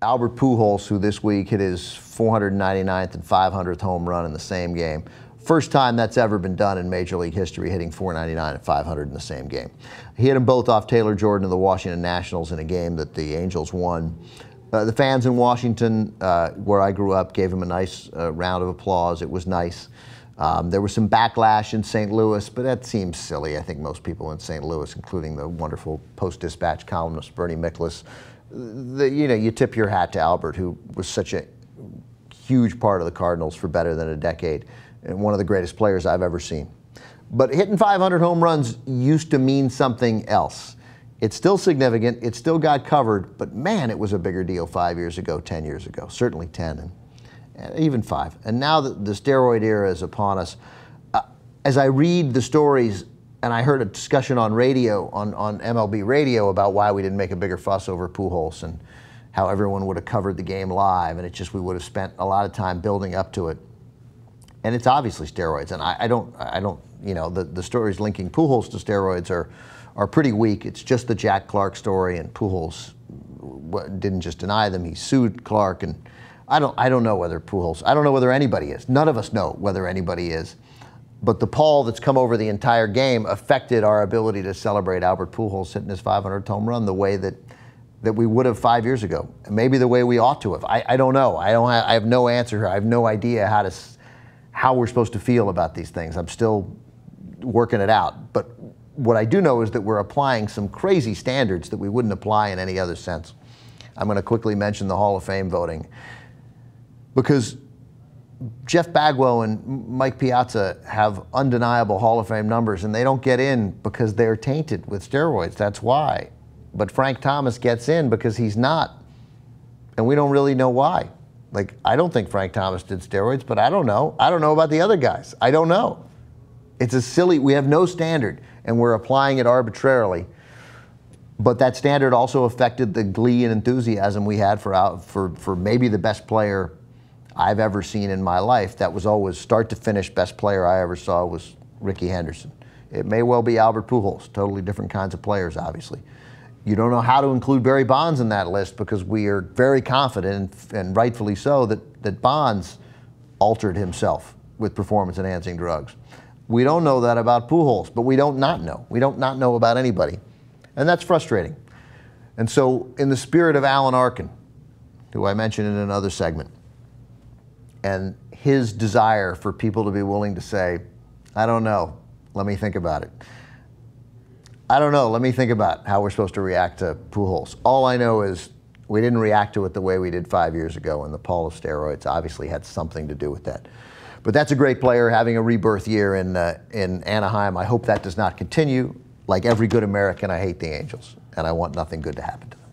Albert Pujols, who this week hit his 499th and 500th home run in the same game. First time that's ever been done in Major League history, hitting 499 and 500 in the same game. He hit them both off Taylor Jordan of the Washington Nationals in a game that the Angels won. The fans in Washington, where I grew up, gave him a nice round of applause. It was nice. There was some backlash in St. Louis, but that seems silly. I think most people in St. Louis, including the wonderful Post-Dispatch columnist Bernie Miklasz, you tip your hat to Albert, who was such a huge part of the Cardinals for better than a decade, and one of the greatest players I've ever seen. But hitting 500 home runs used to mean something else. It's still significant, it still got covered, but man, it was a bigger deal 5 years ago, 10 years ago, certainly 10, and even 5. And now that the steroid era is upon us, as I read the stories, and I heard a discussion on radio, on MLB radio, about why we didn't make a bigger fuss over Pujols and how everyone would have covered the game live, and it's just we would have spent a lot of time building up to it. And it's obviously steroids, and I don't, the stories linking Pujols to steroids are pretty weak. It's just the Jack Clark story, and Pujols didn't just deny them; he sued Clark, and I don't know whether Pujols, I don't know whether anybody is. None of us know whether anybody is. But the pall that's come over the entire game affected our ability to celebrate Albert Pujols hitting his 500th home run the way that we would have 5 years ago, and maybe the way we ought to have. I don't know. I have no answer here. I have no idea how we're supposed to feel about these things. I'm still working it out. But what I do know is that we're applying some crazy standards that we wouldn't apply in any other sense. I'm going to quickly mention the Hall of Fame voting, because Jeff Bagwell and Mike Piazza have undeniable Hall of Fame numbers, and they don't get in because they're tainted with steroids. That's why. But Frank Thomas gets in because he's not, and we don't really know why. Like, I don't think Frank Thomas did steroids, but I don't know. I don't know about the other guys. I don't know. It's a silly, we have no standard, and we're applying it arbitrarily. But that standard also affected the glee and enthusiasm we had for maybe the best player I've ever seen in my life. That was always start to finish best player I ever saw was Rickey Henderson. It may well be Albert Pujols, totally different kinds of players, obviously. You don't know how to include Barry Bonds in that list because we are very confident, and rightfully so, that Bonds altered himself with performance-enhancing drugs. We don't know that about Pujols, but we don't not know. We don't not know about anybody, and that's frustrating. And so, in the spirit of Alan Arkin, who I mentioned in another segment, and his desire for people to be willing to say, I don't know, let me think about it. I don't know, let me think about how we're supposed to react to Pujols. All I know is we didn't react to it the way we did 5 years ago, and the pall of steroids obviously had something to do with that. But that's a great player having a rebirth year in Anaheim. I hope that does not continue. Like every good American, I hate the Angels, and I want nothing good to happen to them.